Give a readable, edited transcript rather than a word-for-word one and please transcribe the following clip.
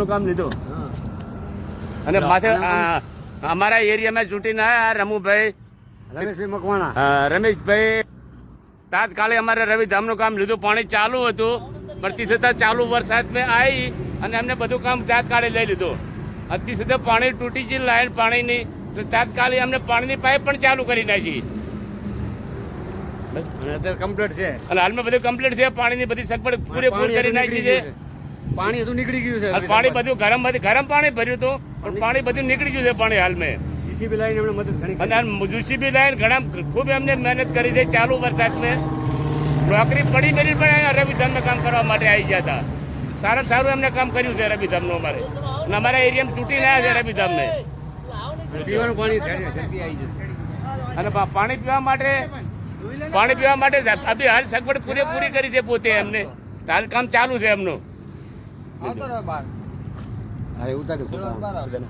કામ લીધું અને માથે અમારા એરિયામાં ચૂંટીને આવ્યા રમેશભાઈ મકવાણા રમેશભાઈ તાત્કાલિક અમારે રવિધામનું કામ લીધું. પાણી ચાલુ હતું પણ તી છતાં ચાલુ વરસાદ મેં આવી અને એમને બધું કામ તાત્કાલિક લઈ લીધું. અતિ સુધી પાણી તૂટી ગઈ લાઈન પાણીની, તો તાત્કાલિક અમને પાણીની પાઇપ પણ ચાલુ કરી નાખી અત્યારે કમ્પ્લીટ છે અને હાલમાં બધું કમ્પ્લીટ છે. પાણીની બધી સગવડ પૂરેપૂરી કરી નાખી છે. પાણી હતું નીકળી ગયું છે. પાણી બધું ગરમ પાણી ભર્યું હતું પણ પાણી બધું નીકળી ગયું છે પાણી હાલમાં. જીસીબી લાઈન એમણે મદદ ઘણી કરી. અને જીસીબી લાઈન ઘણા ખૂબ એમને મહેનત કરી છે. ચાલુ વરસાદમાં નોકરી પડી મેરી પણ અહીંયા રવિધામનું કામ કરવા માટે આવી ગયા હતા. સારામાં સારું એમને કામ કર્યું છે રવિધામનું અમારે. અને અમારા એરિયામાં ચૂંટીને આવ્યા છે રવિધામને. પીવાનું પાણી ઝડપી આવી જશે. અને પાણી પીવા માટે અભી હાલ સગવડ પૂરેપૂરી કરી છે પોતે એમને. હાલ કામ ચાલુ છે એમનું. અરે ઉતાર્યું